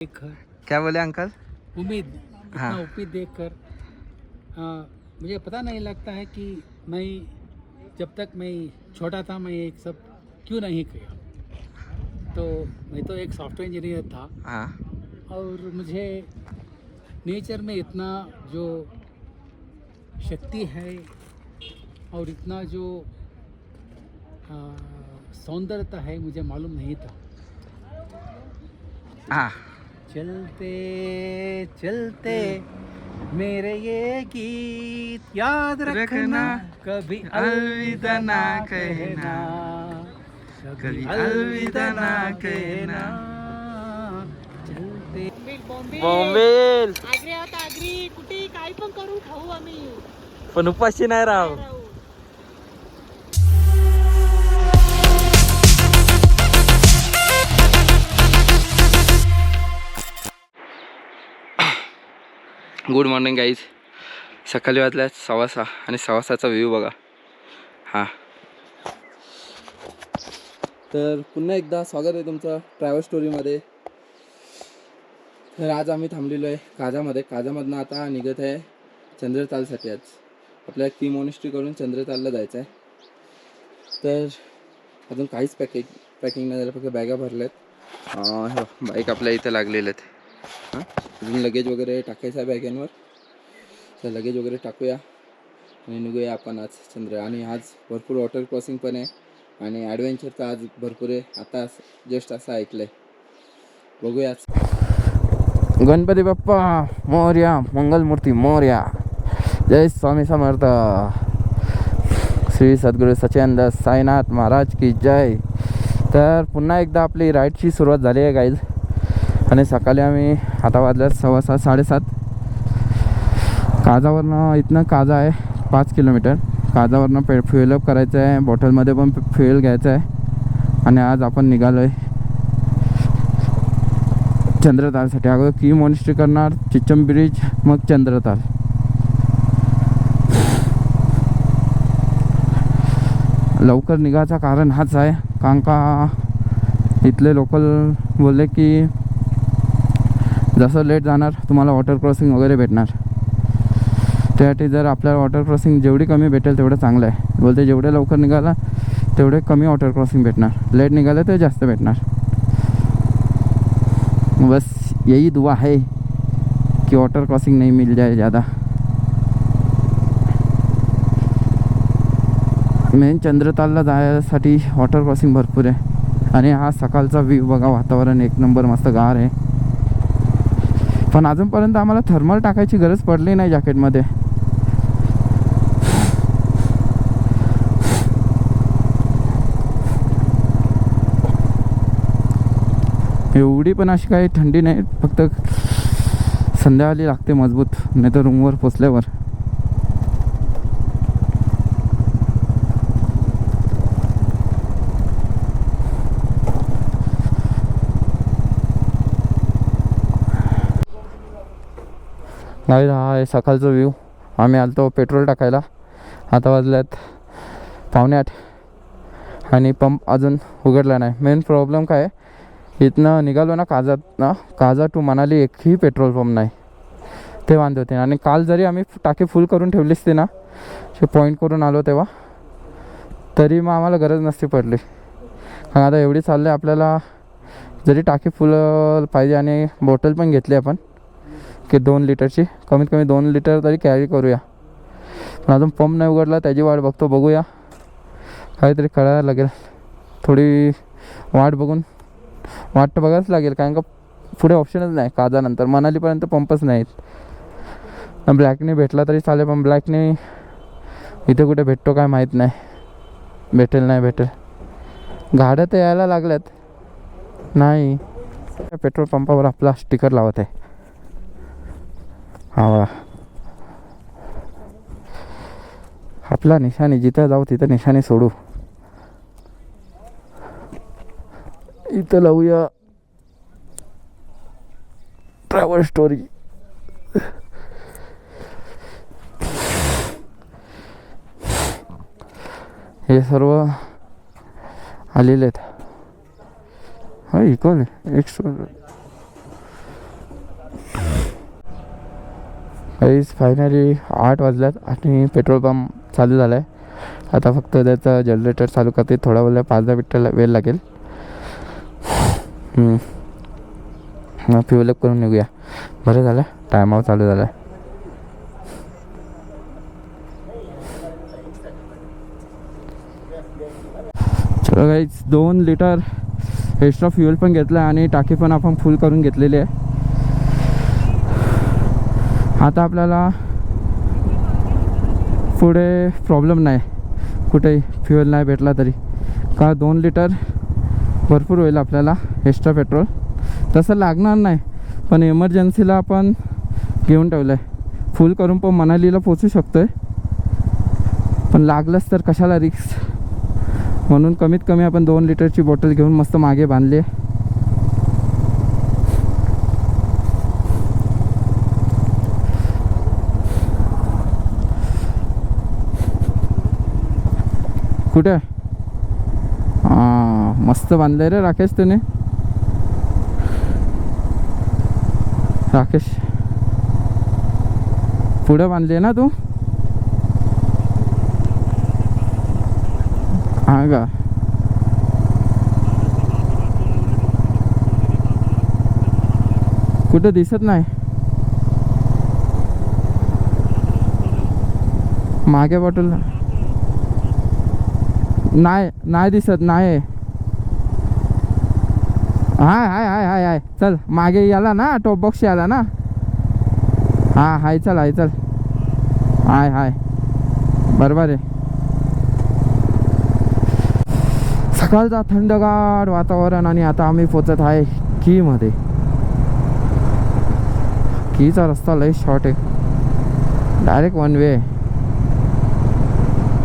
देखकर क्या बोले अंकल? उम्मीद हाँ। इतना उम्मीद देखकर मुझे पता नहीं लगता है कि मैं जब तक मैं छोटा था मैं एक सब क्यों नहीं किया। तो मैं तो एक सॉफ्टवेयर इंजीनियर था हाँ और मुझे नेचर में इतना जो शक्ति है और इतना जो सौंदर्यता है मुझे मालूम नहीं था। हाँ चलते चलते मेरे ये गीत याद रखना, कभी अलविदा ना कहना, कभी अलविदा ना कहना। चलते बॉम्बेल आग्री आहोत आग्री कुठे काही पण करून खाऊ आम्ही पण उपाशी नाही राव. राहू. Good morning guys. सकाळी वाजल्या 6:15 आणि 6:15चा व्ह्यू बघा. हां तर पुन्हा एकदा स्वागत आहे तुमचं ट्रॅव्हल स्टोरीमध्ये. तर आज आम्ही थांबलेलो आहे काजामध्ये. काजामधनं आता निघत आहे चंद्रतालसाठी. आज आपल्याला की मोनिस्ट्री करून चंद्रतालला जायचं आहे. तर अजून काहीच पॅकिंग नाही झालं, फक्त बॅगा भरल्या आहेत. बाईक आपल्या इथं लागलेले आहेत. हां अजून लगेज वगैरे टाकायचं आहे बॅगेंवर. तर लगेज वगैरे टाकूया आणि निघूया आपण आज चंद्र. आणि आज भरपूर वॉटर क्रॉसिंग पण आहे आणि ॲडव्हेंचर तर आज भरपूर आहे. आता जस्ट असं ऐकलं आहे, बघूया. गणपती बाप्पा मोरया, मंगलमूर्ती मोरया, जय स्वामी समर्थ, श्री सद्गुरू सच्चिदानंद साईनाथ महाराज की जय. तर पुन्हा एकदा आपली राईडची सुरुवात झाली आहे गाईज. आणि सकाळी आम्ही आता वाजल्यात 6:15 7:30. काजावरनं इथनं काजा आहे 5 किलोमीटर. काजावरनं फ्युएलअप करायचं आहे, बॉटलमध्ये पण फ्युएल घ्यायचं आहे. आणि आज आपण निघालो आहे चंद्रतालसाठी. अगोदर की मोनिस्ट्री करणार, चिच्चम ब्रिज, मग चंद्रताल. लवकर निघायचं कारण हाच आहे, कारण का इथले लोकल बोलले की जसं लेट जाणार तुम्हाला वॉटर क्रॉसिंग वगैरे भेटणार. त्यासाठी जर आपल्याला वॉटर क्रॉसिंग जेवढी कमी भेटेल तेवढं चांगलं आहे. बोलते जेवढे लवकर निघाला तेवढे कमी वॉटर क्रॉसिंग भेटणार, लेट निघालं तर जास्त भेटणार. बस यही दुआ है कि वाटर क्रॉसिंग नहीं मिल जाए ज़्यादा. मेन चंद्रतालला जायसाठी वॉटर क्रॉसिंग भरपूर आहे. आणि हा सकाळचा व्ह्यू बघा, वातावरण एक नंबर मस्त गार आहे. पण अजूनपर्यंत आम्हाला थर्मल टाकायची गरज पडली नाही जॅकेटमध्ये. एवढी पण अशी काही थंडी नाही, फक्त संध्याकाळी लागते मजबूत, नाही तर रूमवर पोचल्यावर. नाही, हा आहे सकाळचा व्ह्यू. आम्ही आलतो पेट्रोल टाकायला. आता वाजल्यात 7:45 आणि पंप अजून उघडला नाही. मेन प्रॉब्लेम काय आहे, इथनं निघालो ना काजा टू मनाली एकही पेट्रोल पंप नाही, ते वांदे होते. आणि काल जरी आम्ही टाकी फुल करून ठेवली असती ना, ते पॉईंट करून आलो तेव्हा, तरी मग आम्हाला गरज नसती पडली. कारण आता एवढी चालले आपल्याला, जरी टाकी फुल पाहिजे आणि बॉटल पण घेतली आपण की 2 लिटरची, कमीत कमी 2 लिटर तरी कॅरी करूया. पण अजून पंप नाही उघडला, त्याची वाट बघतो. बघूया, काहीतरी करायला लागेल. थोडी वाट तर बघायच लागेल, कारण का पुढे ऑप्शनच नाही. काजानंतर मनालीपर्यंत पंपच नाहीत. ब्लॅकने भेटला तरी चालेल, पण ब्लॅकने इथे कुठे भेटतो काय माहीत नाही. भेटेल नाही भेटेल. गाड्या तर यायला लागल्यात. नाही, पेट्रोल पंपावर आपला स्टिकर लावत आहे. हा आपला निशाणी, जिथं जाऊ तिथं निशाणी सोडू. इथं लावूया ट्रॅव्हल स्टोरी. हे सर्व आलेले आहेत. हा इकोन एक गाईज फायनली 8 वाजल्यात आणि पेट्रोल पंप चालू झाला आहे. आता फक्त त्याचं जनरेटर चालू करते, थोडा वेळ 5-10 मिनिटं वेळ लागेल. मग फ्युल अप करून निघूया. बरं झालं टायमावर चालू झाला आहे. चलो गाईज 2 लिटर एक्स्ट्रा फ्युएल पण घेतलं आणि टाकी पण आपण फुल करून घेतलेली आहे. आता आपल्याला पुढे प्रॉब्लेम नाही, कुठे फ्युएल नाही भेटला तरी, का 2 लिटर भरपूर होईल आपल्याला एक्स्ट्रा पेट्रोल. तसं लागणार नाही, पण इमर्जन्सीला आपण घेऊन ठेवलं आहे. फुल करून पण मनालीला पोचू शकतो आहे, पण लागलंच तर कशाला रिक्स, म्हणून कमीत कमी आपण 2 लिटरची बॉटल घेऊन मस्त मागे बांधली आहे. कुठे हां मस्त बांधलं रे राकेश तुने. राकेश पुढे बांधली ना तू. हां का कुठं दिसत नाही मागे बॉटल. नाही दिसत नाही. हाय हाय हाय हाय हाय चल मागे याला ना टॉप बॉक्स आला ना. हां हाय चल हाय चल हाय हाय बरोबर आहे. सकाळचा थंडगार वातावरण आणि आता आम्ही पोचत आहे कीमध्ये. कीचा रस्ता लई शॉर्ट आहे, डायरेक्ट 1 वे आहे,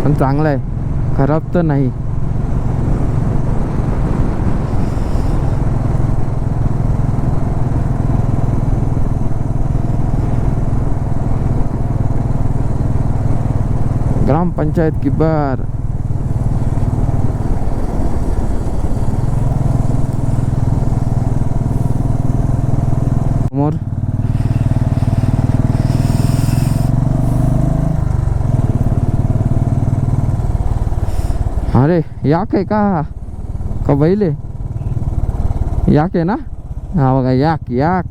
पण चांगला आहे, खराब तर नाही. ग्रामपंचायत किब्बर. समोर अरे याक आहे का बैल आहे. याक आहे ना. हा बघा याक याक.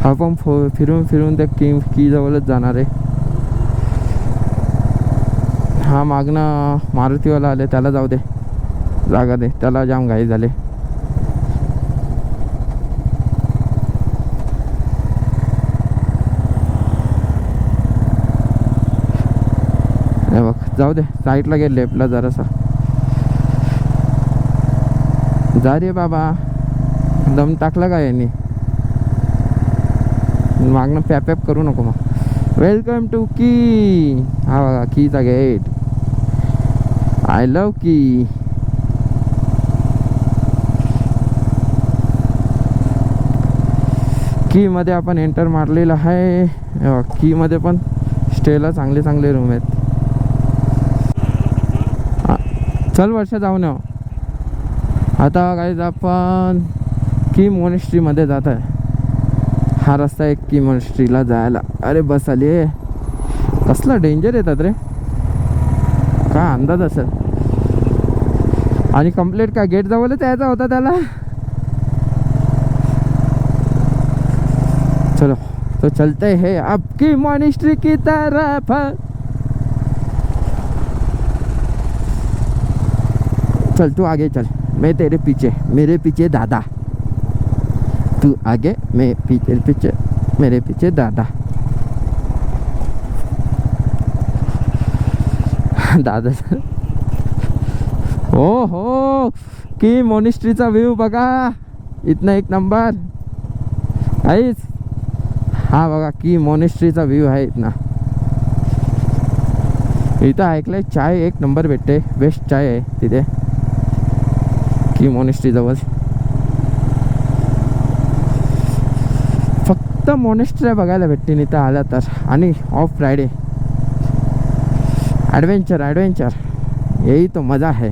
आपण फिरून फिरून त्या की जवळच जाणार आहे. हा मागणं मारुतीवाला आले, त्याला जाऊ दे, जागा दे, त्याला जाम घाई झाले. बघ जाऊ दे, साईडला गेले लेफ्टला जरासा. जा रे बाबा, दम टाकला का यांनी. मागणं पॅप करू नको मग. वेलकम टू की. हा बघा कीचा गेट. आय लव की. की मध्ये आपण एंटर मारलेलं आहे. की मध्ये पण स्टेला चांगले चांगले रूम आहेत. चल वर्ष जाऊन येऊ. आता गाईज आपण की मोनेस्ट्रीमध्ये जात आहे. हा रस्ता आहे की मोनेस्ट्रीला जायला. अरे बस आली आहे. कसला डेंजर येतात रे, काय अंदाज असेल. आणि कंप्लीट का गेट जवळच यायचा होता त्याला. चलो तो चलते हैं अब की मोनेस्ट्री की तरफ. चल तू आगे चल, मैं तेरे पीछे, मेरे पीछे दादा. तू आगे, मैं पीछे, मेरे पीछे दादा. दादा ओ हो की मोनेस्ट्रीचा व्ह्यू बघा, इथनं एक नंबर आहेच. हा बघा की मोनेस्ट्रीचा व्ह्यू आहे इथनं. इथं ऐकलंय चाय एक नंबर भेटते, बेस्ट चाय आहे तिथे की मोनेस्ट्री जवळ. फक्त मोनेस्ट्री बघायला भेटते इथं आला तर. आणि ऑफ फ्रायडे एडवेंचर एडवेंचर, यही तो मज़ा है.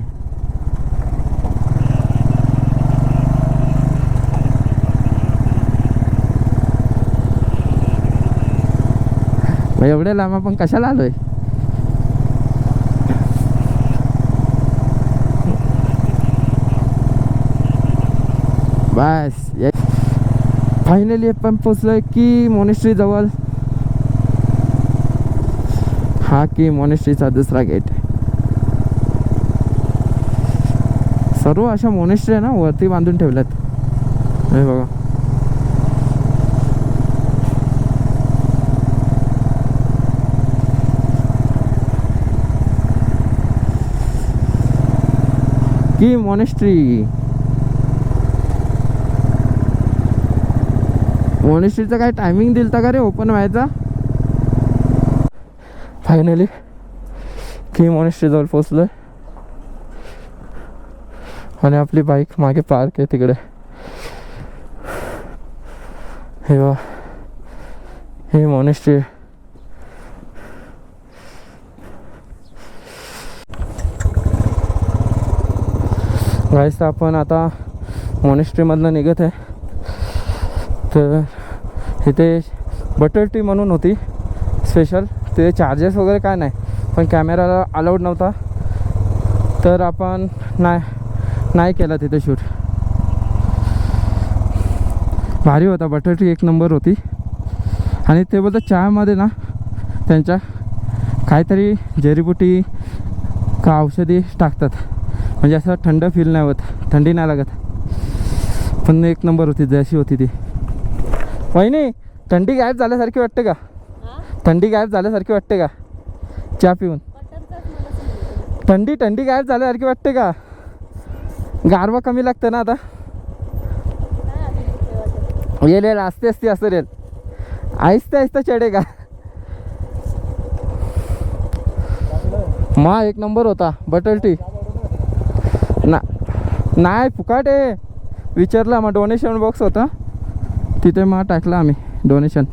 मग एवढ्या लांब आपण कशाला आलोय? बस फायनली आपण पोचलोय की मोनेस्ट्री जवळ. हा की मोनेस्ट्रीचा दुसरा गेट. सर्व अशा मोनेस्ट्री आहे ना वरती बांधून ठेवल्यात. हे बघा की मोनेस्ट्री. मोनेस्ट्रीचं काय टायमिंग दिलता का रे ओपन व्हायचा? फायनली की मोनेस्ट्री जवळ पोचलोय आणि आपली बाईक मागे पार्क आहे तिकडे. हे बघा हे मोनेस्ट्री. गाईस आपण आता मोनेस्ट्रीमधनं निघत आहे. तर इथे बटर टी म्हणून होती स्पेशल. ते चार्जेस वगैरे काय नाही, पण कॅमेराला अलाउड नव्हता तर आपण नाही केला तिथे शूट. भारी होता बटर टी, एक नंबर होती. आणि ते बोलतात चहामध्ये ना त्यांच्या काहीतरी जडीबुटी का औषधी टाकतात, म्हणजे असं थंड फील नाही होत, थंडी नाही लागत. पण एक नंबर होती जशी होती ती. वहिनी थंडी गायब झाल्यासारखी वाटते का? थंडी गायब झाल्यासारखी वाटते का चहा पिऊन? थंडी गायब झाल्यासारखी वाटते का? गारवा कमी लागतं ना आता? येईल आस्ते आस्ते असं रेल, आहिस्ते आहिस्ते चढेगा. मा एक नंबर होता बटर टी. नाही फुकाट आहे. विचारलं मग डोनेशन बॉक्स होता तिथे मग टाकला आम्ही डोनेशन.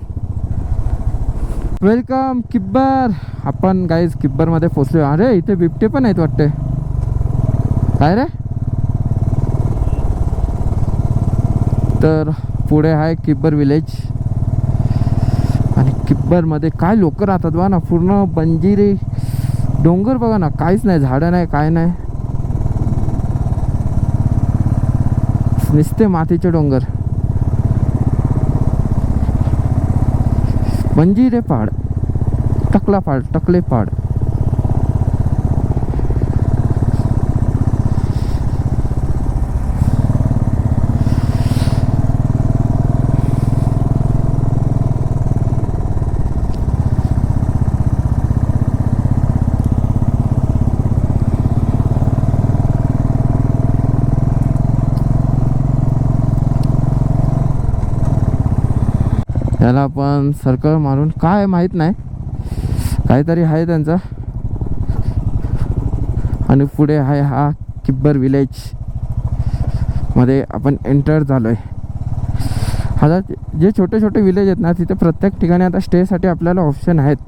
वेलकम किब्बर. आपण गाईज किब्बरमध्ये पोचलो. अरे इथे बिबटे पण आहेत वाटते. काय रे? तर पुढे आहे किब्बर विलेज. आणि किब्बरमध्ये काय लोक राहतात बघा ना. पूर्ण बंजिरी डोंगर बघा ना, काहीच नाही, झाडं नाही, काय नाही, नुसते मातीचे डोंगर. बंजिरे पाड, टकला पाड, टकले पाड. याला आपण सर्कल मारून काय माहीत नाही, काहीतरी आहे त्यांचा. आणि पुढे आहे हा किब्बर विलेज मध्ये आपण एंटर झालोय. आता जे छोटे छोटे विलेज आहेत ना तिथे प्रत्येक ठिकाणी आता स्टेसाठी आपल्याला ऑप्शन आहेत,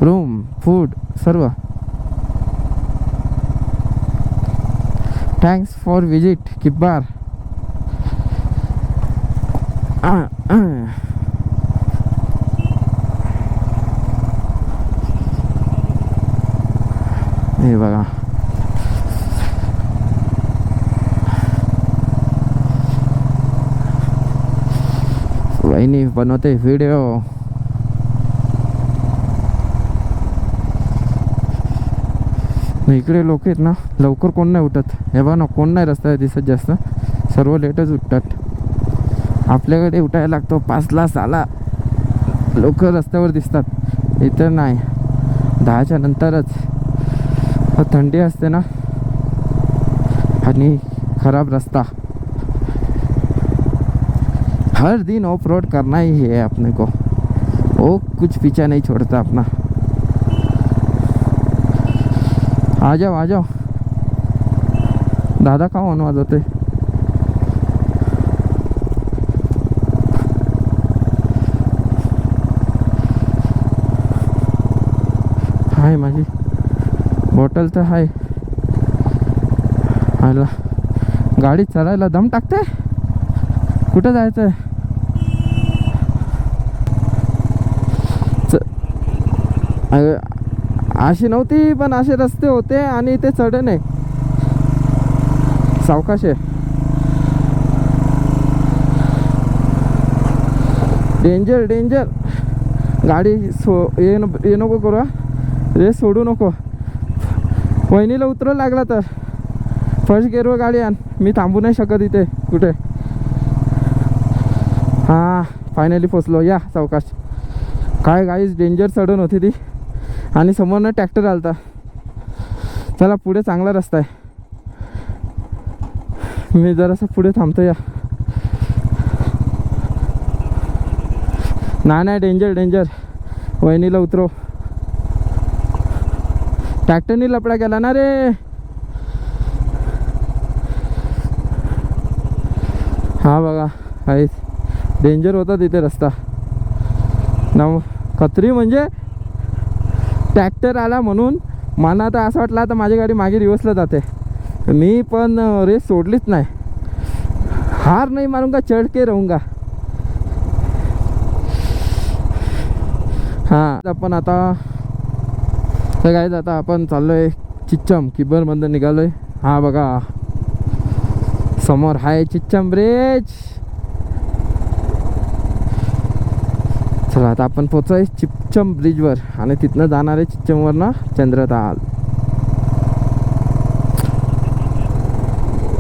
रूम, फूड सर्व. Thanks for visit Kibber. हे बघा वहिनी बनवते व्हिडिओ. इकडे लोक आहेत ना लवकर कोण नाही उठत. हे बघा ना कोण नाही रस्त्यावर दिसत जास्त, सर्व लेटच उठतात. आपल्याकडे उठायला लागतो 5ला 6ला लोक रस्त्यावर दिसतात. इथं नाही, 10च्या नंतरच. थंडी असते ना आणि खराब रास्ता. हर दिन ऑफ रोड करना ही है अपने को, वो कुछ पीछा नहीं छोड़ता अपना. आ जाओ दादा का ऑन वाजवते. हाय माझी बॉटल तर आहे. आला गाडी चालायला दम टाकते. कुठं जायचं आहे? अशी नव्हती पण असे रस्ते होते आणि ते चढण आहे, सावकाश आहे. Danger danger. गाडी ये नको करू हा. रेस सोडू नको. वहिनीला उतरावं लागला तर फर्स्ट गिअरवर गाडी आण, मी थांबू नाही शकत इथे कुठे. हां फायनली पोचलो. या सावकाश. काय गाईज डेंजर चढण होती ती आणि समोरनं ट्रॅक्टर आलता. चला पुढे चांगला रस्ता आहे, मी जरासं पुढे थांबतो. या नाही डेंजर डेंजर. वहिनीला उतरव. ट्रॅक्टरनी लपडा केला ना रे. हा बघा काहीच डेंजर होता तिथे रस्ता ना. खत्री म्हणजे ट्रॅक्टर आला म्हणून मला तर असं वाटलं आता माझी गाडी मागे रिवर्सला जाते. मी पण रेस सोडलीच नाही. हार नाही मारूंगा, चढ के रहूंगा. हां आपण आता तर काय आता आपण चाललोय चिच्चम किब्बरमधून निघालोय. हा बघा समोर आहे चिच्चम ब्रिज. चला आता आपण पोहोचलोय चिच्चम ब्रिजवर आणि तिथनं जाणार आहे चिच्चमवर ना चंद्रताल.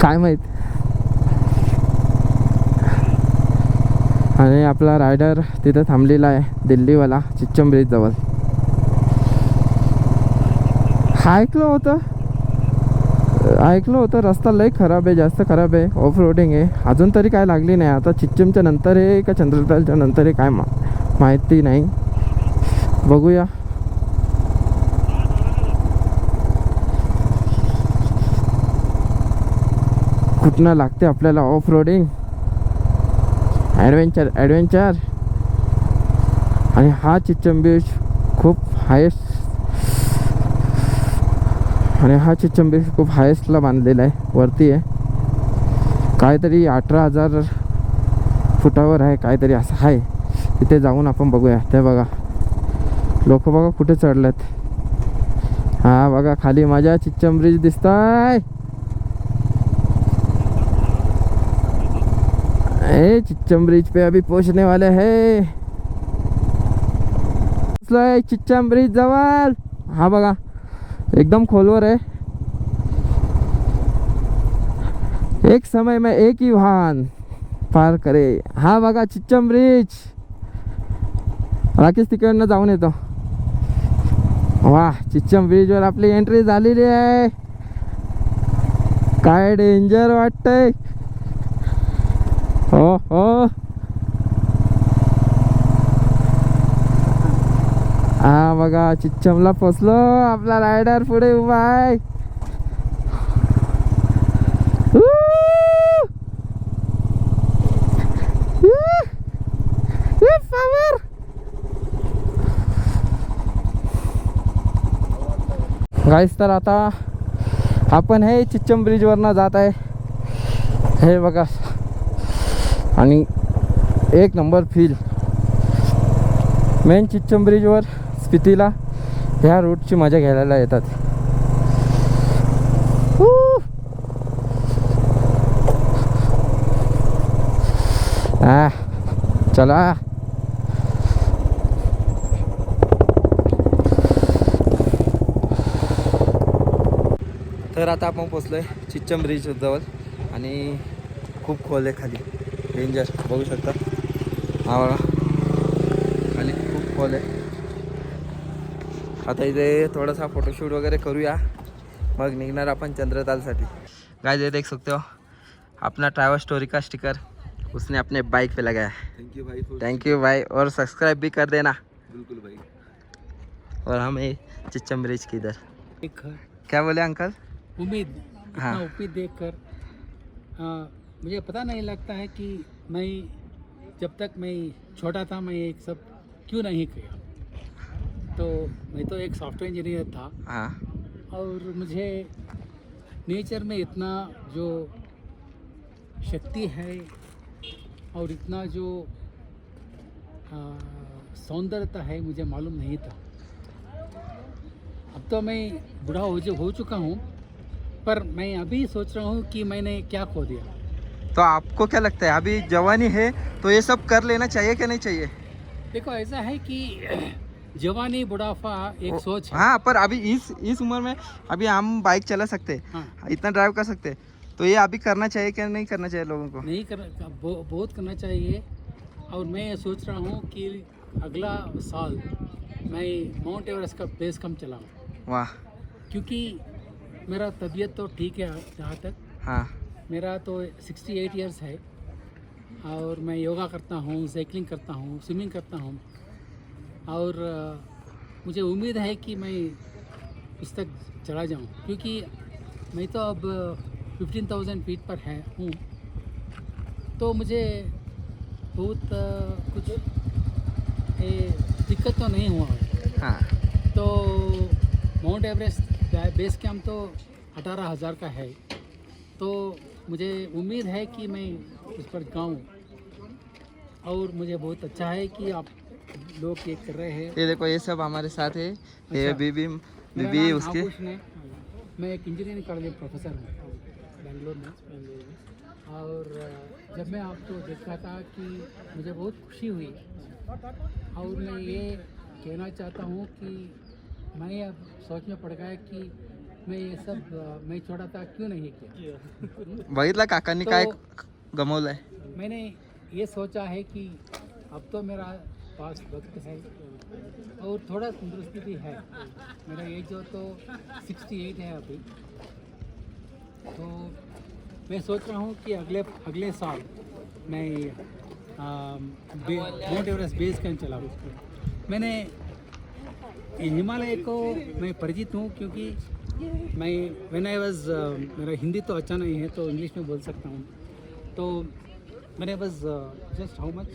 काय माहित. आणि आपला रायडर तिथं थांबलेला आहे दिल्लीवाला चिच्चम ब्रिज जवळ. ऐकलं होतं रस्ता लय खराब आहे, जास्त खराब आहे, ऑफ रोडिंग आहे. अजून तरी काय लागली नाही. आता चिच्चमच्या नंतर आहे का चंद्रतालच्या नंतर आहे काय माहिती नाही, बघूया. कुठनं लागते आपल्याला ऑफ रोडिंग. ॲडव्हेंचर. आणि हा चिच्चम ब्रिज खूप हायेस्ट, आणि हा चिच्चम ब्रिज खूप हायेस्टला बांधलेला आहे, वरती आहे. काहीतरी 18,000 फुटावर आहे काहीतरी असं आहे. तिथे जाऊन आपण बघूया. ते बघा लोक बघा कुठे चढलेत. हा बघा खाली माझ्या चिच्चम ब्रिज दिसताय. चिच्चम ब्रिज पे अभी पहुंचने वाले हैं. चिच्चम ब्रिज जवळ. हा बघा एकदम खोलवर आहे. एक समय में एक ही वाहन पार करे. हा बघा चिच्चम ब्रिज. राकेश तिकडनं जाऊन येतो. वाह चिच्चम ब्रिजवर आपली एंट्री झालेली आहे. काय डेंजर वाटतंय. हो हो. हा बघा चिच्चमला पोचलो. आपला रायडर पुढे उभा आहे. गाईस तर आता आपण हे चिच्चम ब्रिजवरनं जात आहे. हे बघा आणि एक नंबर फील. मेन चिच्चम ब्रिजवर स्पितीला ह्या रूटची मजा घ्यायला येतात. चला तर आता आपण पोचलोय चिच्चम ब्रिज जवळ आणि खूप खोल आहे खाली, डेंजर बघू शकता. हा बघा खाली खूप खोल आहे. आता इथे थोडासा फोटोशूट वगैरे करूया, मग निघणार अपन चंद्रतालसाठी. गाइस ये देख सकते हो अपना ट्रैवल स्टोरी का स्टिकर उसने अपने बाइक पे लगाया है. थैंक यू भाई और सब्सक्राइब भी कर देना. बिल्कुल भाई. और हम चिच्चम ब्रिज की इधर. क्या बोले अंकल? उम्मीद. हाँ. उम्मीद देखकर मुझे पता नहीं लगता है कि मैं जब तक मैं छोटा था मैं एक सब क्यों नहीं किया. तो मैं तो एक सॉफ्टवेयर इंजीनियर था. हाँ. और मुझे नेचर में इतना जो शक्ति है और इतना जो सौंदर्यता है मुझे मालूम नहीं था. तो मैं बूढ़ा हो चुका हूँ, पर मैं अभी सोच रहा हूँ कि मैंने क्या खो दिया। तो आपको क्या लगता है अभी जवानी है तो ये सब कर लेना चाहिए क्या नहीं चाहिए? देखो ऐसा है कि जवानी बुढ़ापा एक सोच है। हाँ, पर अभी इस उम्र में अभी हम बाइक चला सकते हैं, हाँ, इतना ड्राइव कर सकते हैं, तो ये अभी करना चाहिए क्या नहीं करना चाहिए लोगों को? नहीं करना, बहुत करना चाहिए। और मैं सोच रहा हूँ कि अगला साल मैं माउंट एवरेस्ट का बेस कैंप चलाऊँ, वाह। क्योंकि मेरा तबीयत तो ठीक है जहाँ तक। हाँ, मेरा तो 68 इयर्स है और मैं योगा करता हूँ, साइकिलिंग करता हूँ, स्विमिंग करता हूँ और मुझे उम्मीद है कि मैं उस तक चला जाऊँ, क्योंकि मैं तो अब 15,000 फीट पर हूँ। तो मुझे बहुत कुछ दिक्कत तो नहीं हुआ है। हाँ, तो माउंट एवरेस्ट बेस कैंप तो 18,000 का है, तो मुझे उम्मीद है कि मैं उस पर जाऊँ। और मुझे बहुत अच्छा है कि आप लोग ये कर रहे हैं। ये देखो ये सब हमारे साथ है, ये अच्छा। बीबी मेरा बीबी नाम उसके। आकुश ने, मैं एक इंजीनियरिंग कॉलेज में प्रोफेसर हूँ बेंगलोर में। और जब मैं आपको देखा था कि मुझे बहुत खुशी हुई, और मैं ये कहना चाहता हूँ कि मैं अब सोच में पड़ गया कि मैं ये सब मैं छोटा था क्यों नहीं किया। बघितला काकांनी काय गमवलंय? मैंने ये सोचा है कि अब तो मेरा पास वक्त है और थोड़ा तंदुरुस्ती भी है। मेरा एज जो तो 68 है अभी। तो मैं सोच रहा हूँ कि अगले साल मैं माउंट एवरेस्ट बेस कैंप चलाऊँ। मैंने हिमालय को मैं परिचित हूँ, क्योंकि मैं व्हेन आई वाज, मेरा हिंदी तो अच्छा नहीं है तो इंग्लिश में बोल सकता हूँ। तो मैंने बस just how much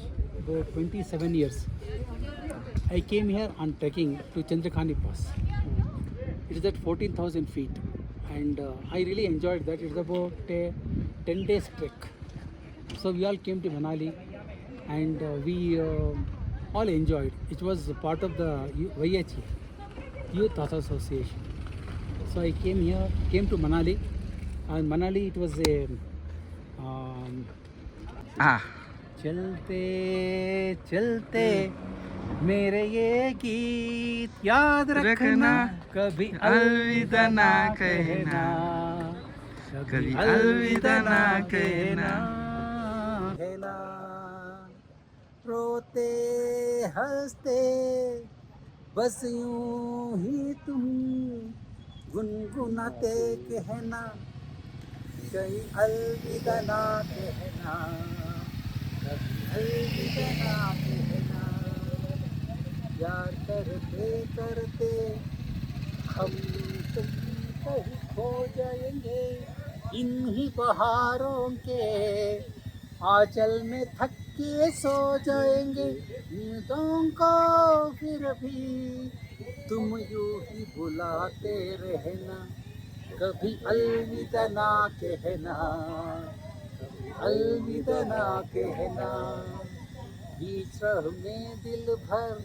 27 years I came here on trekking to Chandrakhani Pass. It is at 14,000 feet and I really enjoyed that. It's about a 10 days trek. So we all came to Manali and we all enjoyed. It was part of the YHE, Youth Association. So I came to Manali, and Manali it was a हाँ, चलते चलते मेरे ये गीत याद रखना, कभी अलविदा ना कहना, कभी अलविदा ना कहना। रोते हंसते बस यूं ही तुम गुनगुनाते कहना, कहीं अलविदा ना कहना, कभी अलविदा ना कहना। यार करते करते हम तुम कहीं खो जाएंगे इन्हीं बहारों के आंचल में, थक के सो जाएंगे उम्मीदों को फिर भी तुम यूं ही बुलाते रहना, कभी अलविदा ना कहना, कभी अलविदा ना कहना, बीच राह में दिल भर।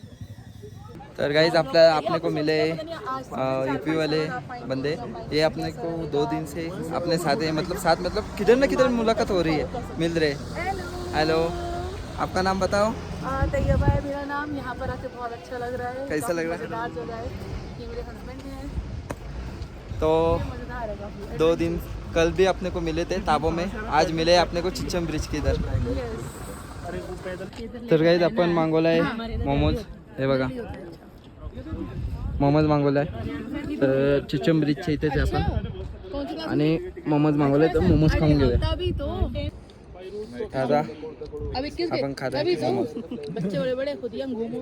तर गाइज अपने को मिले यूपी वाले बंदे, ये अपने को 2 दिन से अपने साथ है, मतलब किधर ना किधर मुलाकात हो रही है, मिल रहे। हेलो, आपका नाम बताओ। तैयबा है मेरा नाम। यहाँ पर आके बहुत अच्छा लग रहा है। कैसा लग रहा है? मज़ेदार जगह है। ये मेरे हस्बैंड हैं। तो मज़ेदार है काफ़ी। 2 दिन कल भी अपने को मिले थे ताबो में, आज मिले अपने को चिच्चम ब्रिज के इधर। तर गाइज आपण मागवलाय मोमोज, हे बघा मोमोज मागवलाय, तर चिच्चम ब्रिजच्या इथेच आहे आपण, आणि मोमोज मागवले तर मोमोज खाऊन घेऊया आता। अभी किस अपन खाते अभी हैं मोमोज। बच्चे बड़े बड़े खुद ही हम घूमो,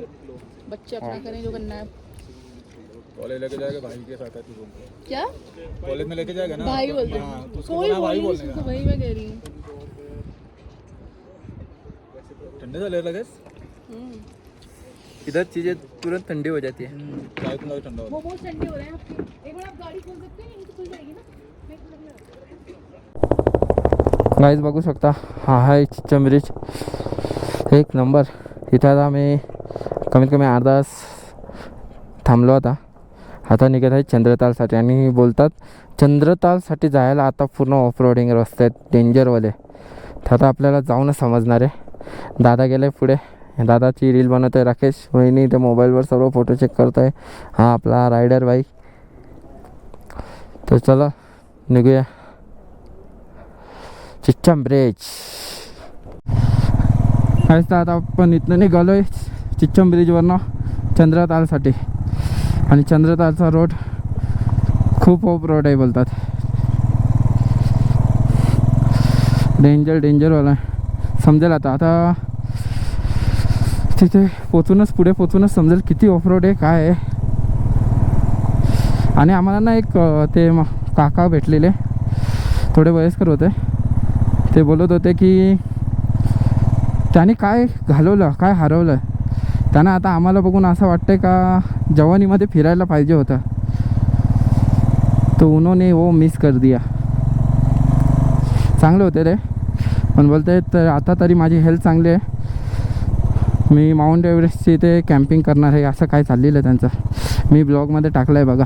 बच्चे अपना करें जो करना है। कॉलेज लेके जाएगा भाई के साथ है तू बोलते हैं। क्या कॉलेज में लेके जाएगा ना भाई बोलते हाँ, हैं? तो उसको कोई बोला भाई बोल बोलने नहीं का। तो वही मैं कह रही हूँ। ठंडे से ले लगे इधर चीजें तुरंत ठंडी हो जाती है। चाय तुम लोग ठंडा हो वो बहुत ठंडे हो रहे हैं आपके। एक बार आप गाड़ी खोल सकते हैं, यहीं से खुल जाएगी ना। गाईज बघू शकता, हा आहे चिच्चम ब्रिज, एक नंबर। इथं आता आम्ही कमीत कमी अर्धा तास थांबलो होता, आता निघत आहे चंद्रतालसाठी. आणि बोलतात चंद्रतालसाठी जायला आता पूर्ण ऑफरोडिंग रस्ते आहेत डेंजरवाले. तर आता आपल्याला जाऊनच समजणार आहे. दादा गेले पुढे, दादाची रील बनवतो आहे राकेश. वहिनी ते मोबाईलवर सर्व फोटो चेक करतो आहे. हा आपला रायडर बाई. तर चला निघूया चिच्चम ब्रिज. तर आता आपण इथनं निघालो आहे चिच्चम ब्रिजवरनं चंद्रतालसाठी. आणि चंद्रतालचा रोड खूप ऑफ रोड आहे बोलतात. डेंजरवाला आहे. समजेल आता तिथे पुढे पोचूनच समजेल किती ऑफ रोड आहे काय आहे. आणि आम्हाला ना एक ते काका भेटलेले, थोडे वयस्कर होते. ते बोलत होते की त्याने काय घालवलं, काय हरवलं. त्यांना आता आम्हाला बघून असं वाटतंय का जवानीमध्ये फिरायला पाहिजे होतं, तो उन्होंने वो मिस कर दिया. चांगले होते रे, पण बोलते तर आता तरी माझी हेल्थ चांगली आहे. मी माउंट एव्हरेस्टची इथे कॅम्पिंग करणार आहे असं काय चाललेलं आहे त्यांचं. मी ब्लॉगमध्ये टाकलं आहे बघा.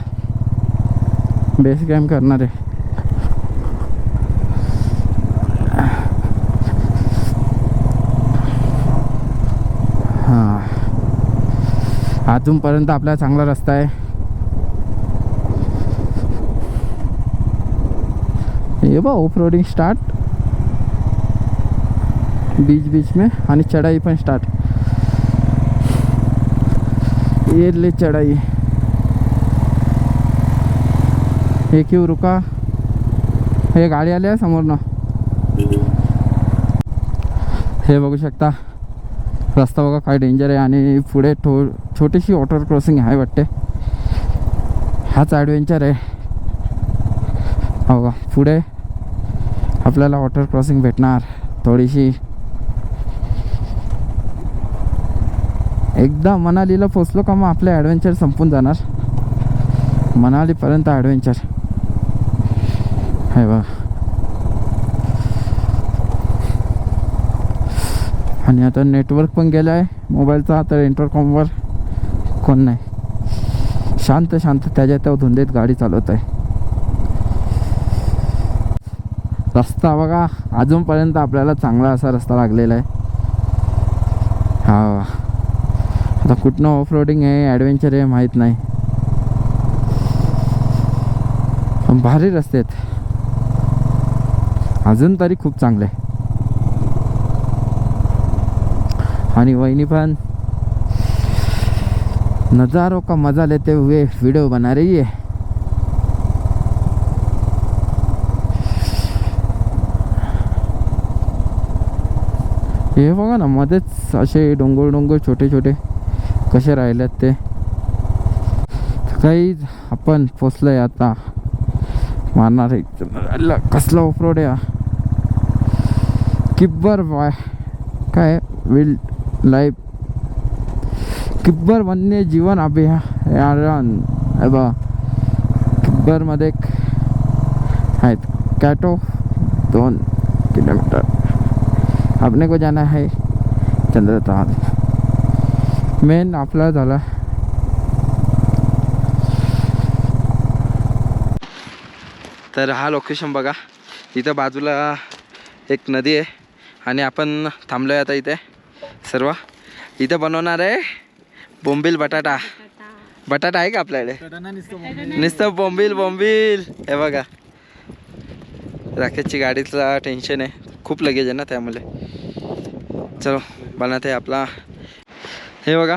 बेस कॅम्प करणार आहे. हां, अजूनपर्यंत आपला चांगला रस्ता आहे. ये बा ऑफ रोडिंग स्टार्ट बीच में, आणि चढ़ाई पण स्टार्ट. ये ले चढ़ाई. हे क्यों रुका, हे गाडी आली आहे समोरनं. हे बघू शकता रस्ता बघा काय डेंजर आहे. आणि पुढे छोटीशी वॉटर क्रॉसिंग आहे वाटते. हाच ॲडव्हेंचर आहे. बघा पुढे आपल्याला वॉटर क्रॉसिंग भेटणार थोडीशी. एकदा मनालीला पोचलो का मग आपले ॲडव्हेंचर संपून जाणार. मनालीपर्यंत ॲडव्हेंचर आहे बघा. आणि आता नेटवर्क पण गेलं आहे मोबाईलचा, तर इंटरकॉमवर कोण नाही. शांत त्याच्या त्या धुंदीत गाडी चालवत आहे. रस्ता बघा अजूनपर्यंत आपल्याला चांगला असा रस्ता लागलेला आहे. हा आता कुठनं ऑफ रोडिंग आहे ॲडव्हेंचर आहे माहीत नाही, पण भारी रस्ते आहेत अजून तरी खूप चांगले. आणि वहिनी पण नज़ारों का मज़ा लेते हुए वीडियो बना रही है. हे बघा ना मध्येच असे डोंगर छोटे कसे राहिलेत ते. काही आपण पोचलोय आता. मारणार आहे कसला ऑफ रोड आहे. किब्बर काय विल्ड लाईफ, किब्बर वन्यजीवन अभयारण्य आहे बघा. किब्बरमध्ये आहेत कॅटो 2 किलोमीटर. अपने को जाना है चंद्रताल. मेन आपला झाला. तर हा लोकेशन बघा. इथं बाजूला एक नदी आहे आणि आपण थांबलो आहे आता इथे सर्व. इथं बनवणार आहे बोंबील बटाटा. बटाटा आहे का आपल्याकडे? नुसतं बोंबील हे बघा. राकेशची गाडीतला टेन्शन आहे, खूप लगेज आहे ना त्यामुळे. चलो बनवत आहे आपला. हे बघा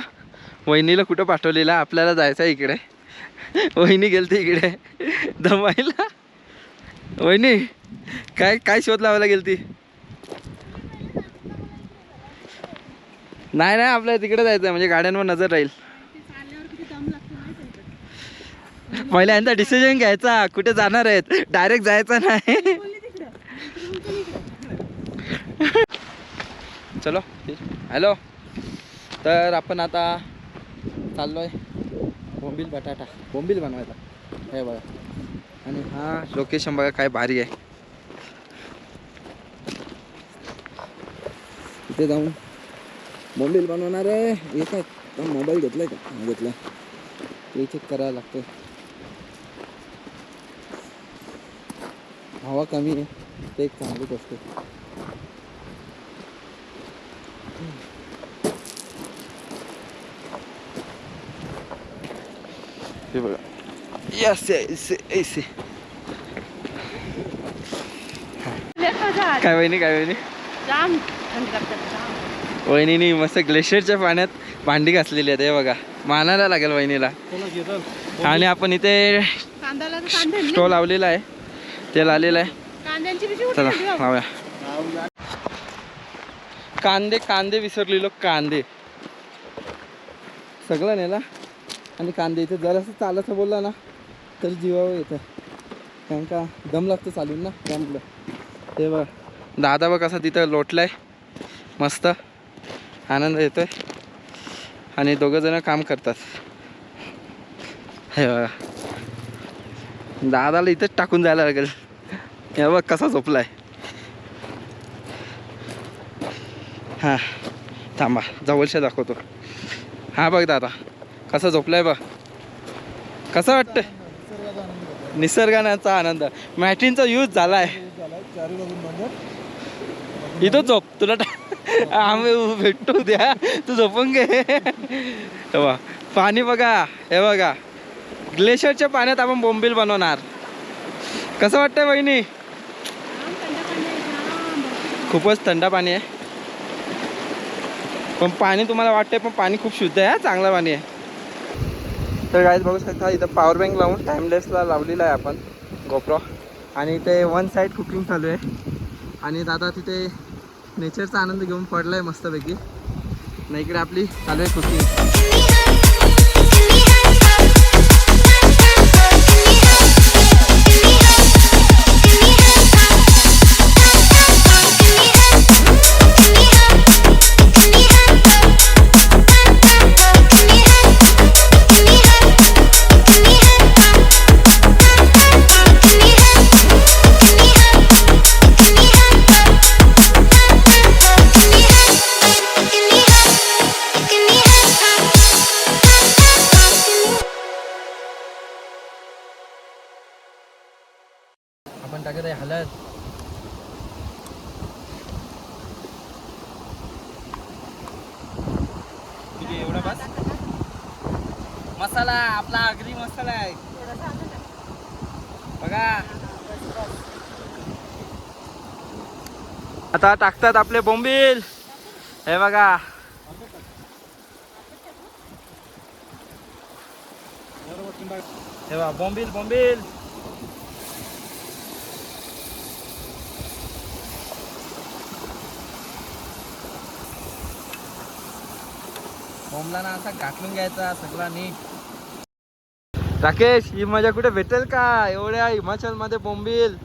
वहिनीला कुठं पाठवलेलं, आपल्याला जायचं आहे इकडे. वहिनी गेलती इकडे दमायला. वहिनी काय शोध लावायला गेलती? नाही आपल्याला तिकडे जायचं म्हणजे गाड्यांवर नजर राहील. पहिल्यांदा डिसिजन घ्यायचा कुठे जाणार आहेत, डायरेक्ट जायचं नाही. चलो हॅलो. तर आपण आता चाललोय बोंबील बनवायला. हे बघा. आणि हा लोकेशन बघा काय भारी आहे. इथे जाऊन बोंबील बनवणार आहे. येतात मोबाईल घेतलाय का? घेतलाय ते चेक करायला लागतं. हवा कमी आहे ते एक चांगली गोष्ट आहे. हे बघा यस ऐसे काय वहिनी जाम थंड लागतात जाम. वहिनीनी मस्त ग्लेशियरच्या पाण्यात भांडी घासलेली आहेत. हे बघा मानायला लागेल वहिनीला. आणि आपण इथे कांद्याला तर कांदे आणले. स्टॉल लावलेला आहे, तेल आलेलं आहे. कांद्यांची पिशवी कुठे चला ठेवली बाबा? लावूया. कांदे विसरलेलो. कांदे सगळं नेला आणि कांदे इथे जरासं चालायचं बोलला ना तर जीवावर येतं, कारण का दम लागतो चालून ना त्यामुळं. ते बघ दादा बघ कसा तिथं लोटलाय, मस्त आनंद येतोय आणि दोघं जण काम करतात. हे बघा दादाला इथंच टाकून जायला लागेल. हे बघ कसा झोपलाय. हां थांबा जवळशा दाखवतो. हा बघ दादा कसा झोपलाय बघ. कसं वाटतं? निसर्गाचा आनंद. मॅटिनचा यूज झालाय. इथं झोप तुला आम्ही भेटतो द्या, तू झोपून घे. हे बघा पाणी बघा. हे बघा ग्लेशियरच्या पाण्यात आपण बोंबील बनवणार. कसं वाटतंय बहिणी? जाम थंड पाणी आहे, जाम. खूपच थंड पाणी आहे. पण पाणी तुम्हाला वाटतंय पण पाणी खूप शुद्ध आहे. चांगलं पाणी आहे. तर गाईज बघू शकता इथं पॉवर बँक लावून टाईमलेसला लावलेला आहे आपण गोप्रो. आणि इथे वन साईड कुकिंग चालू आहे आणि दादा तिथे नेचरचा आनंद घेऊन पडला आहे मस्तपैकी. नाही इकडे आपली चालू आहे कुकिंग. आपण टाकत आहे हळद. एवढा बस मसाला आपला आगरी मसाला आहे बघा. आता टाकतात आपले बोंबील. हे बघा हे बघा बोंबील. बोंबलाना असा गाठून घ्यायचा सगळा नीट. राकेश ही मजा कुठे भेटेल का एवढ्या हिमाचल मध्ये बोंबील?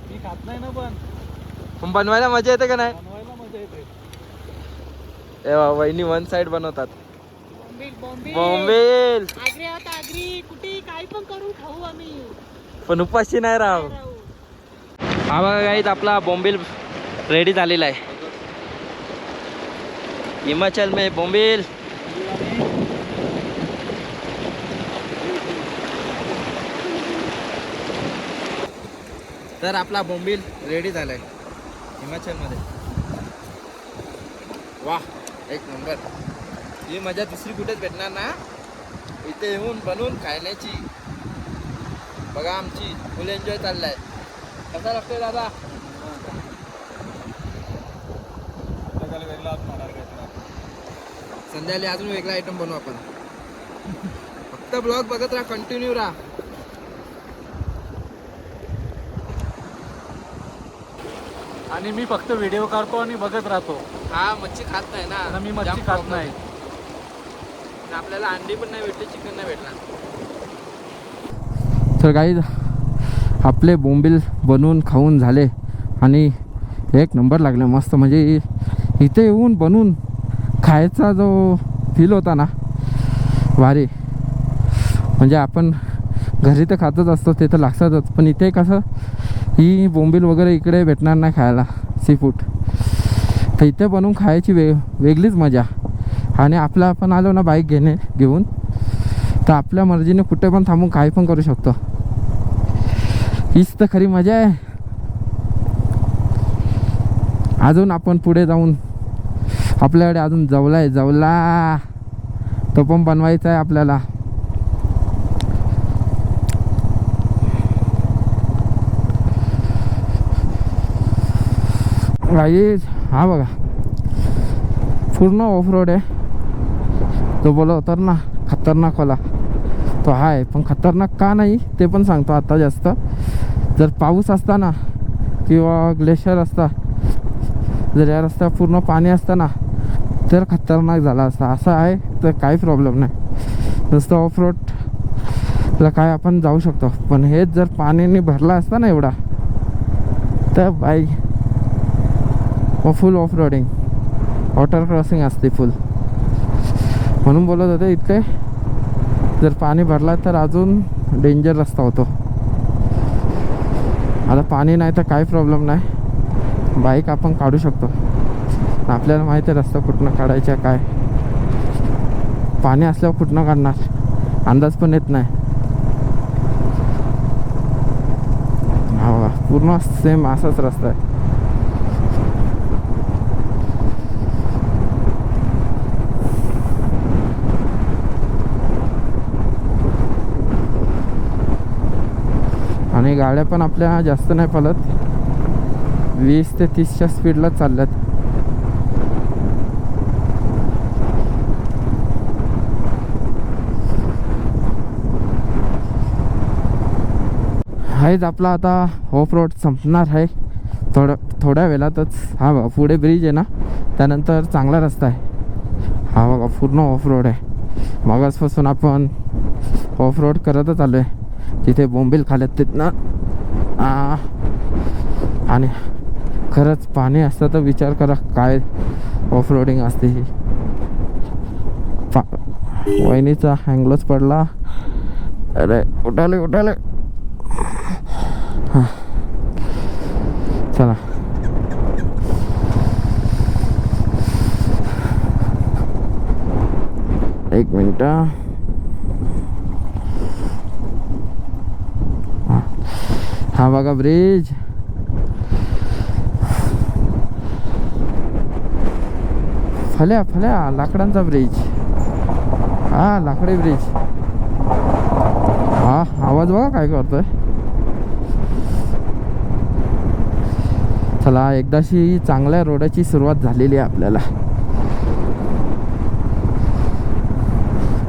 मी खात नाही ना पण बनवायला मजा येते का नाही? बनवायला मजा येते. तेव्हा वहिनी वन साइड बनवतात बोंबील बोंबील. आगरी आहोत, आगरी कुठे काही पण करून खाऊ आम्ही. पण उपाशी नाही राहू. हा बघा गाईत आपला बोंबील रेडी झालेला आहे. हिमाचल में बोंबील. तर आपला बोंबील रेडी झालाय हिमाचल मध्ये. वाह एक नंबर. ही मजा दुसरी कुठेच भेटणार ना, इथे येऊन बनवून खाण्याची. बघा आमची फुल एन्जॉय चाललाय. कसा लागतोय दादा? संध्याकाळी अजून वेगळा आयटम बनवू आपण. फक्त ब्लॉग बघत राहा, कंटिन्यू राहा. आणि मी फक्त व्हिडिओ काढतो आणि बघत राहतो. हा मच्छी खात नाही ना, मी मच्छी खात नाही. आपल्याला अंडी पण नाही भेटली, चिकन नाही भेटणार. तर काही आपले बोंबील बनवून खाऊन झाले आणि एक नंबर लागले मस्त. म्हणजे इथे येऊन बनवून खायचा जो फील होता ना भारी. म्हणजे आपण घरी तर खातच असतो, ते तर लागतातच, पण इथे कसं ही बोंबील वगैरे इकडे भेटणार नाही खायला सी फूड. तर इथे बनवून खायची वेगळीच मजा. आणि आपलं आपण आलो ना बाईक घेऊन तर आपल्या मर्जीने कुठे पण थांबून काही पण करू शकतो. हीच तर खरी मजा आहे. अजून आपण पुढे जाऊन आपल्याकडे अजून जवला आहे, जवला तो पण बनवायचा आहे आपल्याला. गाईज हा बघा पूर्ण ऑफ रोड आहे. तो बोलत होता ना खतरनाक वाला, तो आहे. पण खतरनाक का नाही ते पण सांगतो आता. जास्त जर पाऊस असता ना किंवा ग्लेशियर असता, जर या रस्त्यावर पूर्ण पाणी असतं ना तर खतरनाक झाला असता. असं आहे तर काही प्रॉब्लेम नाही, नुसतं ऑफ रोडला काय आपण जाऊ शकतो. पण हेच जर पाण्याने भरला असता ना एवढा तर बाई फुल ऑफ रोडिंग, वॉटर क्रॉसिंग असते फुल. म्हणून बोलत होते इतके जर पाणी भरला तर अजून डेंजर रस्ता होतो. आता पाणी नाही तर काही प्रॉब्लेम नाही, बाईक आपण काढू शकतो. आपल्याला माहिती आहे रस्ता कुठनं काढायचा काय. पाणी असल्यावर कुठनं काढणार अंदाज पण येत नाही. हा बघा पूर्ण सेम असाच रस्ता आहे. आणि गाड्या पण आपल्या जास्त नाही पळत, 20 ते 30च्या स्पीडला चालल्यात. आहेच आपला आता ऑफ रोड संपणार आहे थोड्या वेळातच. हा बघा पुढे ब्रिज आहे ना, त्यानंतर चांगला रस्ता आहे. हा बघा पूर्ण ऑफ रोड आहे. मागासपासून आपण ऑफ रोड करतच आलो आहे. तिथे बोंबील खाल्यात तिथनं. आणि खरंच पाणी असतं तर विचार करा काय ऑफ रोडिंग असते ही. वहिनीचा हँगलोच पडला. अरे उठाले उठाले. हां चला एक मिनिट. हा बघा ब्रिज. फल्या फल्या लाकडांचा ब्रिज. हा लाकडी ब्रिज. हा आवाज बघा काय करतोय. चला एकदाशी चांगल्या रोडाची सुरुवात झालेली आहे आपल्याला.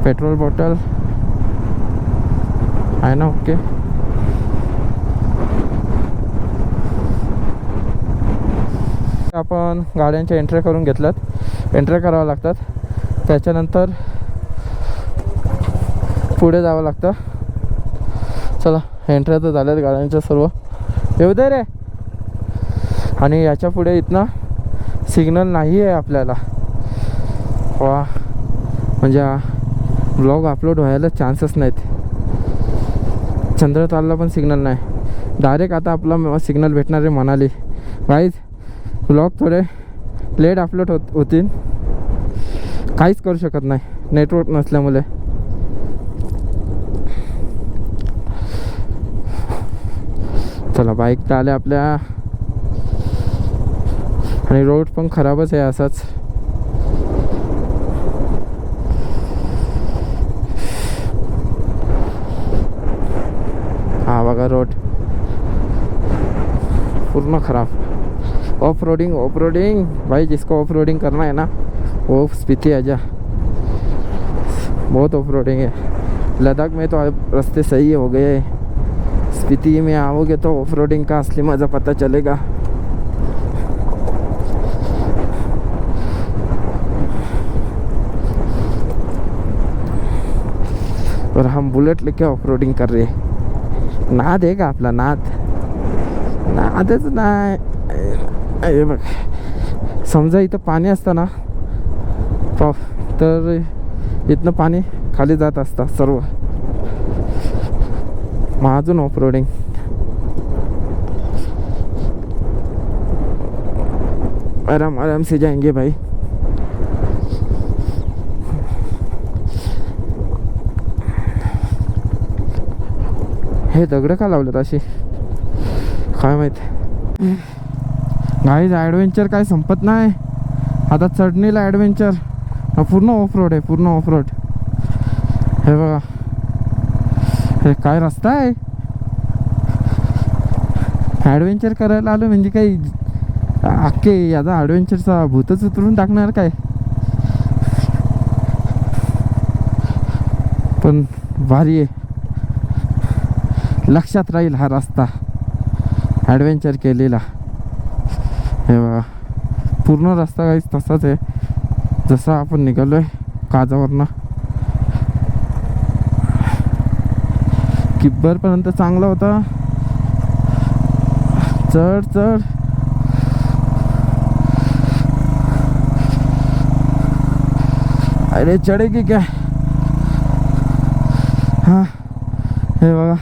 पेट्रोल बॉटल आहे ना ओके. आपण गाड्यांच्या एंट्री करून घेतल्यात. एंट्री करावं लागतात, त्याच्यानंतर पुढे जावं लागतं. चला एंट्री तर झाल्यात गाड्यांच्या सर्व. येऊ दे रे. आणि याच्या पुढे इथनं सिग्नल नाही आहे आपल्याला. वा म्हणजे ब्लॉग अपलोड व्हायला चान्सेस नाहीत. चंद्रतालला पण सिग्नल नाही. डायरेक्ट आता आपला सिग्नल भेटणार आहे मनाली. गाईज ब्लॉग थोडे लेट अपलोड होतील. काहीच करू शकत नाही नेटवर्क नसल्यामुळे. चला बाईक तर आले आपल्या. आणि रोड पण खराबच आहे असाच. हा बघा रोड पूर्ण खराब. ऑफ रोडिंग भाई जिसको ऑफ रोडिंग करना है ना वो स्पीति आजा. बहुत ऑफ रोडिंग है. लद्दाख में तो रास्ते सही हो गए. स्पीति में आओगे तो ऑफ रोडिंग का असली मज़ा पता चलेगा. और हम बुलेट लेके ऑफ रोडिंग कर रहे हैं. नाद आहे का आपला. नादच नाही. हे बघ समजा इथं पाणी असतं ना तर इथनं पाणी खाली जात असतं सर्व. मग अजून ऑफ रोडिंग. आराम आराम से जाएंगे भाई. हे दगड का लावलेत अशी. काय माहिती गाईज ॲडव्हेंचर काय संपत नाही. आता चढणीला ॲडव्हेंचर पूर्ण ऑफ रोड आहे, पूर्ण ऑफ रोड. हे बघा हे काय रस्ता आहे. ॲडव्हेंचर करायला आलो म्हणजे काही अख्खे याचा ॲडव्हेंचरचा भूतच उतरून टाकणार काय. पण भारी आहे, लक्षात राहील हा रस्ता ॲडव्हेंचर केलेला. हे बघा पूर्ण रस्ता काही तसाच आहे जसा आपण निघालोय काजावरनं. किब्बरपर्यंत चांगला होता. चढ चढ अरे चढेगी क्या. हां हे बघा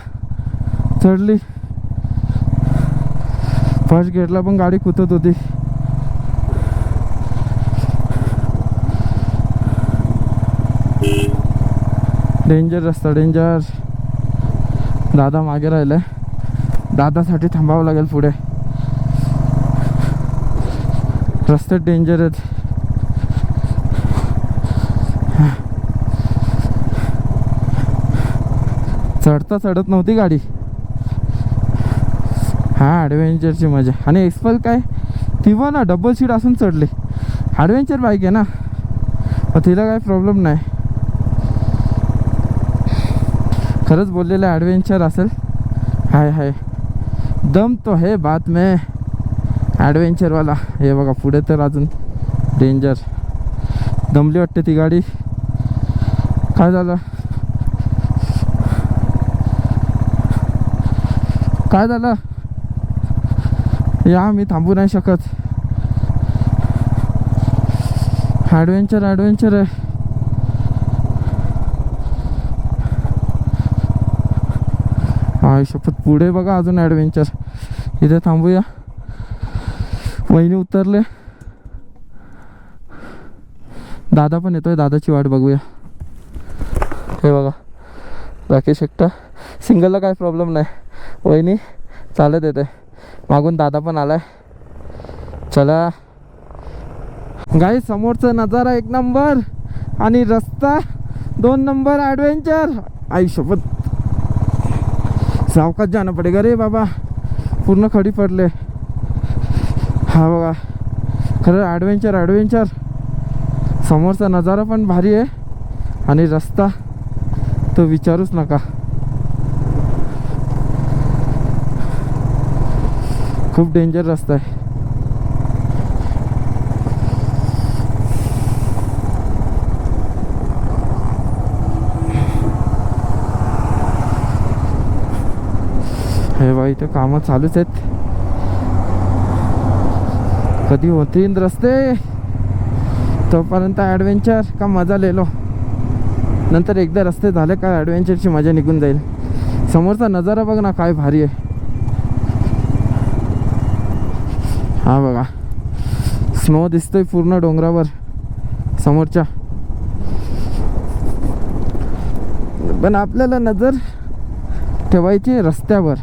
चढली. फर्स्ट गेटला पण गाडी कुतत होती. डेंजर रस्ता डेंजर. दादा मागे राहिलाय, दादासाठी थांबावं लागेल पुढे. रस्ते डेंजर आहेत. चढता चढत नव्हती गाडी. हा ॲडव्हेंचरची मजा. आणि एक्सपल काय ती पण ना डबल सीट असून चढली. ॲडव्हेंचर बाईक आहे ना मग तिला काय प्रॉब्लेम नाही. खरंच बोललेलं ॲडव्हेंचर असेल. हाय हाय दम तो है बात में ॲडव्हेंचरवाला. हे बघा पुढे तर अजून डेंजर. दमली वाटते ती गाडी. काय झालं काय झालं. या मी थांबू नाही शकत. ॲडव्हेंचर ॲडव्हेंचर आहे. शपथ पुढे बघा अजून ॲडव्हेंचर. इथे थांबूया. वहिनी उतरले, दादा पण येतोय, दादाची वाट बघूया. हे बघा राकेश एकटा. सिंगलला काय प्रॉब्लेम नाही, वहिनी चालत येते. मागून दादा पण आलाय. चला गाई समोरचा नजारा एक नंबर आणि रस्ता 2 नंबर. ॲडव्हेंचर आई शपथ. सावकाश जाणं पडेगा रे बाबा, पूर्ण खडी पडले. हा बघा खरं ॲडव्हेंचर ॲडव्हेंचर. समोरचा नजारा पण भारी आहे आणि रस्ता तो विचारूच नका. खूप डेंजर रस्ता आहे. हे बाई इथे कामं चालूच आहेत. कधी होतील रस्ते तोपर्यंत ॲडव्हेंचर का मजा लेलो. नंतर एकदा रस्ते झाले का ॲडव्हेंचरची मजा निघून जाईल. समोरचा नजारा बघ ना काय भारी आहे. हा बघा स्नो दिसतोय पूर्ण डोंगरावर समोरच्या. पण आपल्याला नजर ठेवायची रस्त्यावर.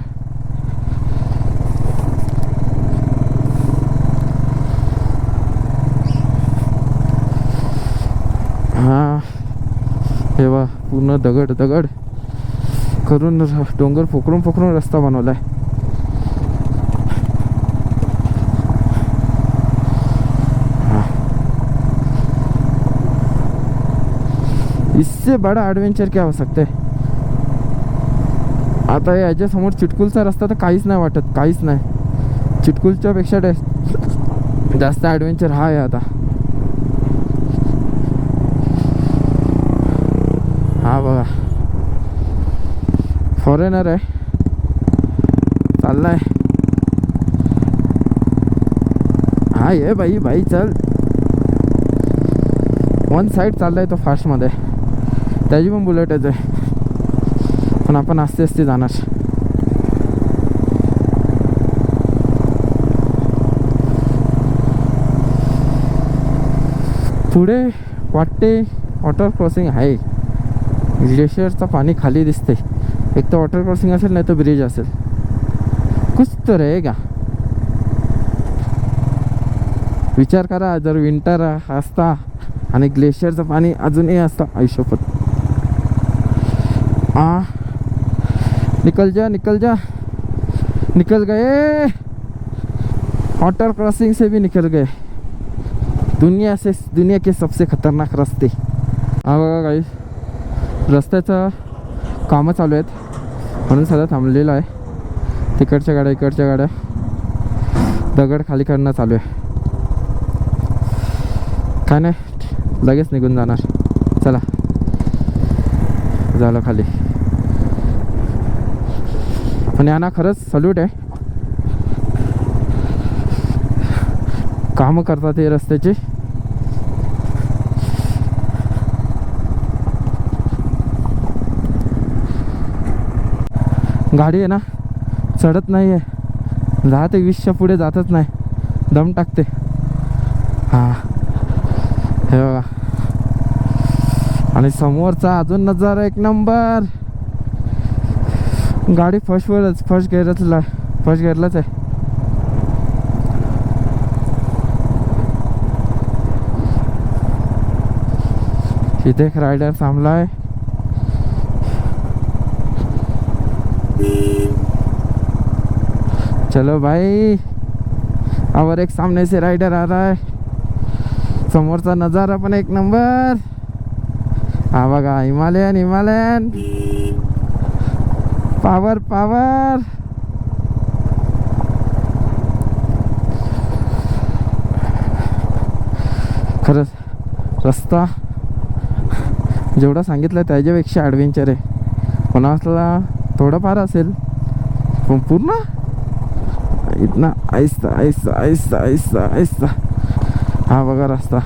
हा हे बघा पूर्ण दगड दगड करून डोंगर पोखरून पोखरून रस्ता बनवलाय. इससे बड़ा एडवेंचर क्या हो सकते. आता याच्या समोर चिटकुलचा रस्ता तर काहीच नाही वाटत, काहीच नाही. चिटकुलच्या पेक्षा जास्त ॲडव्हेंचर हा आहे आता. हा बघा फॉरेनर आहे चाललाय. हा ये बाई बाई चल. 1 साईड चाललाय तो फास्टमध्ये. त्याची पण बुलेटच आहे पण आपण आस्ते आस्ते जाणार. पुढे वाटते वॉटर क्रॉसिंग आहे. ग्लेशियरचं पाणी खाली दिसते. एक तर वॉटर क्रॉसिंग असेल नाही तर ब्रिज असेल. कुछ तो रहेगा. विचार करा जर विंटर असता आणि ग्लेशियरचं पाणी अजूनही असतं. आयुष्यपत निकल जा निकल जा. निकल गए, वाटर क्रॉसिंग से भी निकल गए. दुनिया के सबसे खतरनाक रस्ते. हा बघा काही रस्त्याचं कामं चालू आहेत म्हणून सगळं थांबलेलं आहे. तिकडच्या गाड्या इकडच्या गाड्या दगड खाली करणं चालू आहे. काय नाही लगेच निघून जाणार. चला झालं खाली. पण यांना खरंच सल्यूट आहे, कामं करतात हे रस्त्याची. गाडी आहे ना चढत नाही आहे, 10 ते 20च्या पुढे जातच नाही, दम टाकते. हां हे बघा, आणि समोरचा अजून नजारा एक नंबर. गाडी फर्स्ट गेअरलाच आहे. इथे एक रायडर थांबलाय. चलो भाई, और एक सामने से राइडर आ रहा है. समोरचा नजारा पण एक नंबर. हा बघा, हिमालयन पावर. खरंच रस्ता जेवढा सांगितलं त्याच्यापेक्षा ॲडव्हेंचर आहे. कोणाला थोडंफार असेल पण पूर्ण इतना आहिस्ता. हा बघा रस्ता.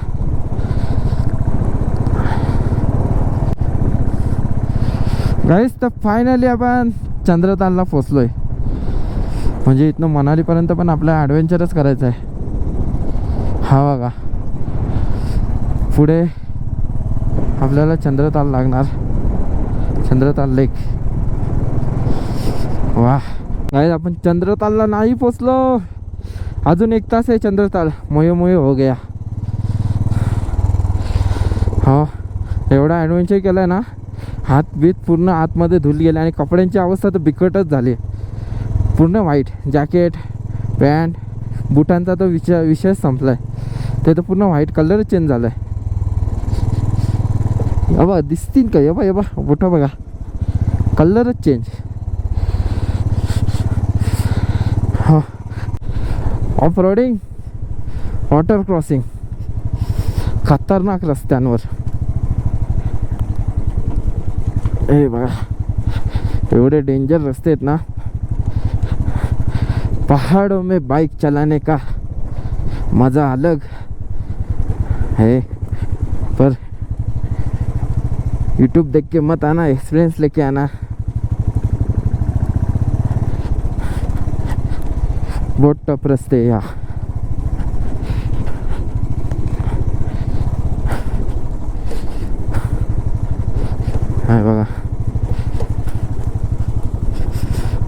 गाईस, तर फायनली आपण चंद्रतालला पोचलोय. म्हणजे इथनं मनालीपर्यंत पण आपल्याला ॲडव्हेंचरच करायचं आहे. हा बघा, पुढे आपल्याला चंद्रताल लागणार, चंद्रताल लेक. वाह गाईस, आपण चंद्रतालला नाही पोचलो. अजून 1 तास आहे चंद्रताल. मोयो हो गया. हो, एवढा ॲडव्हेंचर केलं आहे ना, हात बीत पूर्ण आतमध्ये धुल गेले आणि कपड्यांची अवस्था तर बिकटच झाली. पूर्ण व्हाईट जॅकेट, पॅन्ट, बुटांचा तो विषयच संपला आहे. ते तर पूर्ण व्हाईट कलरच चेंज झाला आहे. अबा दिसतील का? यबा बुटा बघा, कलरच चेंज. हा, ऑफ रोडिंग, वॉटर क्रॉसिंग, खतरनाक रस्त्यांवर. हे बघा, एवढे डेंजर रस्ते आहेत ना. पहाड़ों में बाइक चलाने का मज़ा अलग है, पर यूट्यूब देख के मत आना, एक्सपीरियंस लेके आना. बहुत टफ रस्ते या. हाय बघा,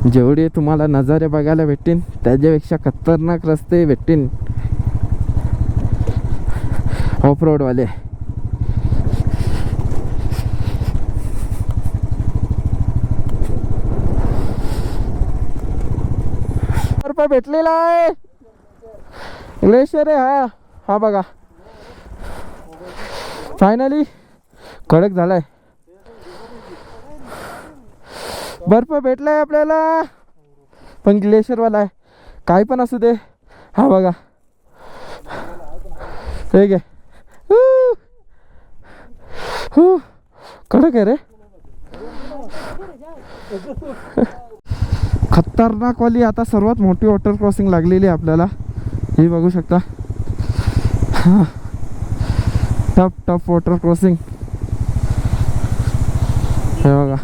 जेवढे तुम्हाला नजारे बघायला भेटतील त्याच्यापेक्षा खतरनाक रस्ते भेटतील ऑफ रोड वाले. भेटलेला आहे ग्लेशियर आहे. हा बघा, फायनली कडक झालाय. बर्फ भेटलाय आपल्याला, पण ग्लेशियरवाला आहे. काय पण असू दे. हा बघा, ठीक आहे. कडक आहे रे, खतरनाक वाली. आता सर्वात मोठी वॉटर क्रॉसिंग लागलेली आहे आपल्याला, हे बघू शकता. Tough water crossing. हे बघा,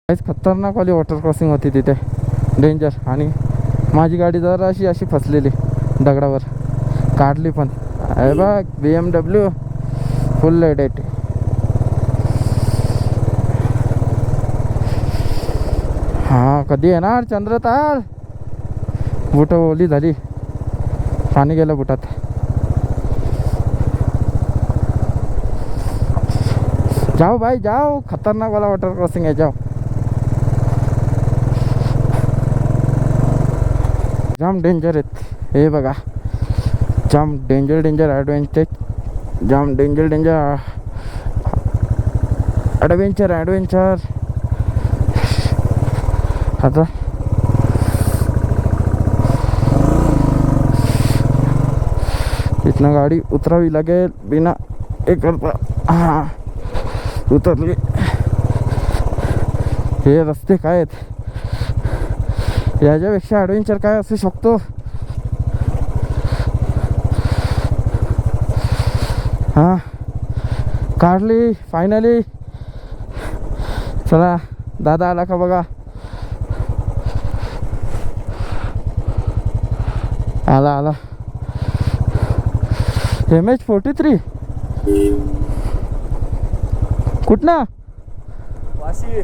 काहीच खतरनाकवाली वॉटर क्रॉसिंग होती तिथे, डेंजर. आणि माझी गाडी जरा अशी फसलेली दगडावर, काढली पण. अरे बघ BMW फुल डेट. हां कधी येणार चंद्रताल? बुट ओली झाली, पाणी गेलं बुटात. जाओ भाई जाओ, खतरनाक वाला वाटर क्रॉसिंग है, जाओ. जाम डेंजर आहेत हे बघा, जाम डेंजर ॲडव्हेंचर, जाम डेंजर ॲडव्हेंचर. आता इथनं गाडी उतरावी लागेल बिना हे करता. हां उतरली. हे रस्ते काय आहेत, याच्यापेक्षा ॲडव्हेंचर काय असू शकतो. हां काढली फायनली. चला दादा आला का बघा. आला MH43 कुठनं? वाशी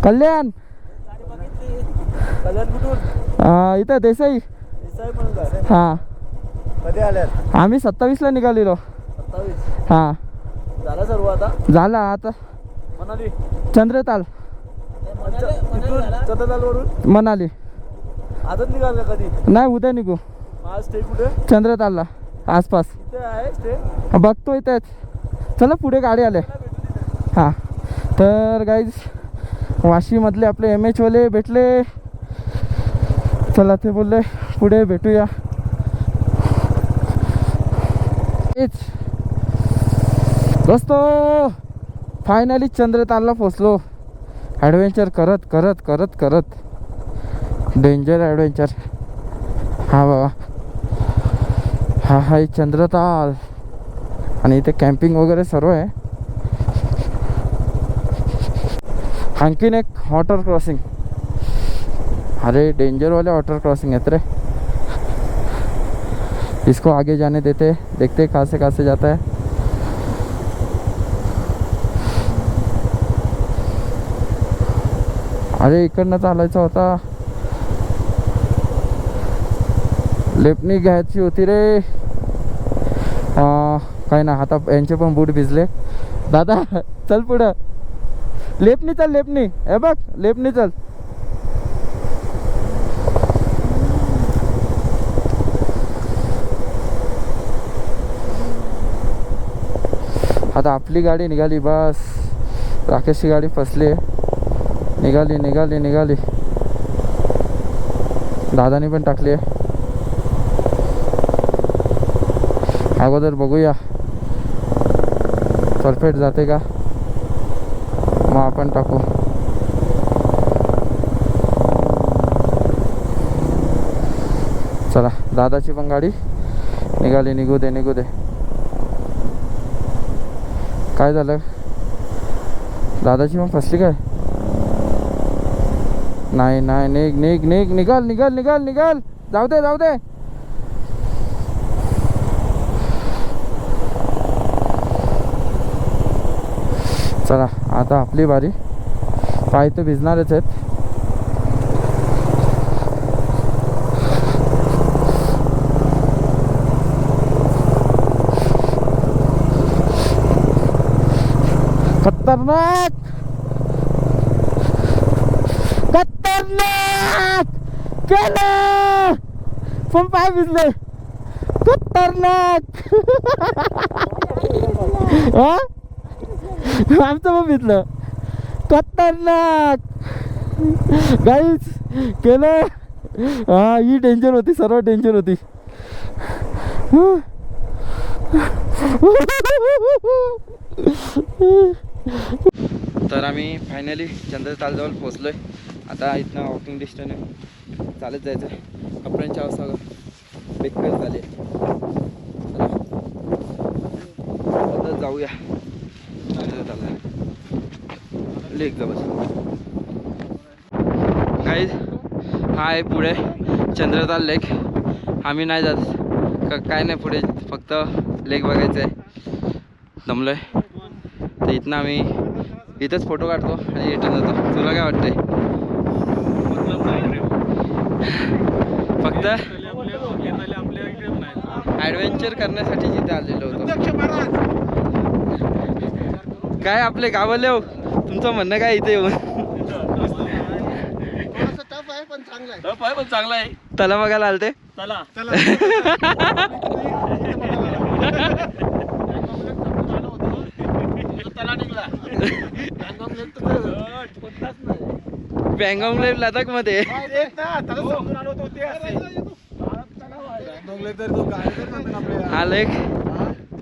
कल्याण. कुठून? इथं देसाई. हां कधी आल्यात? आम्ही 27ला निघालेलो. 27 हां झाला सर्व आता? झाला आता. मनाली चंद्रताल चंद्रतालवरून मनाली. आजच निघाल का कधी? नाही उद्या निघू. आज स्टे कुठे? चंद्रतालला आसपास इथे आहे स्टे? बघतो इथेच. चला पुढे गाडी आले. हां तर गाईज वाशीमधले आपले MH वाले भेटले. चला ते बोलले पुढे भेटूया. तेच दोस्तो फायनली चंद्रतालला पोचलो. ॲडव्हेंचर करत डेंजर ॲडव्हेंचर. हा बाबा हा चंद्रताल. आणि इथे कॅम्पिंग वगैरे सर्व आहे. आणखीन एक वॉटर क्रॉसिंग. अरे डेंजर वाले वाटर क्रॉसिंग है रे. इसको आगे जाने देते, देखते कहाँ से जाता है. अरे इकडनं चालायचा होता, लेपणी घ्यायची होती रे. काय ना आता यांचे पण बूट भिजले. दादा चल पुढं. लेपणी चल, लेपणी हे बघ, लेपणी चल. आता आपली गाडी निघाली. बस राकेशची गाडी फसली. निघाली. दादानी पण टाकली आहे. अगोदर बघूया परफेक्ट जाते का, मग आपण टाकू. चला दादाची पण गाडी निघाली. निघू दे. काय झालं, दादाची पण फसली काय? नाही निघाल. जाऊ दे. चला आता आपली बारी. पाय तर भिजणारच आहेत. खतरनाक केलं, पण पाय भिजले. खतरनाक. हा आमचं पण भिजलं. खतरनाक गाईज केलं. हा ही डेंजर होती, सर्व डेंजर होती. तर आम्ही फायनली चंद्रतालजवळ पोचलोय. आता इथनं वॉकिंग डिस्टन्स चालत जायचं आहे. कपड्यांची अवस्था बेकार झाली आहे. आता जाऊया चंद्रतालला. लेक जवळ. हा आहे पुढे चंद्रताल लेक. आम्ही नाही जात काय नाही पुढे, फक्त लेक बघायचं आहे. दमलोय तर इथनं आम्ही इथंच फोटो काढतो आणि रिटर्न जातो. तुला काय वाटतंय? फक्त ॲडव्हेंचर करण्यासाठी जिथे आलेलो होतो. काय आपले गावाले हो, तुमचं म्हणणं काय इथे येऊन? टफ आहे पण चांगला आहे. त्याला बघायला आलते. चला पँगॉन्ग लेक लडाख मध्ये. हा लेक.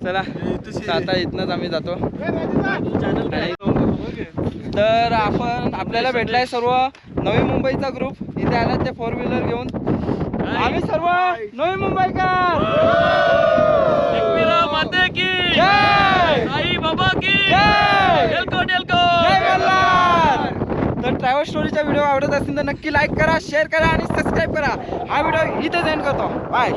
चला आता इथनंच आम्ही जातो. तर आपल्याला भेटलाय सर्व नवी मुंबईचा ग्रुप. इथे आलात ते 4 व्हीलर घेऊन. आम्ही सर्व नवी मुंबईकर. माते की जय. आई बाबा की जय. डेल्को जय मल्हार. तर ट्रॅव्हल स्टोरीचा व्हिडिओ आवडत असेल तर नक्की लाईक करा, शेअर करा आणि सबस्क्राईब करा. हा व्हिडिओ इथेच एंड करतो. बाय.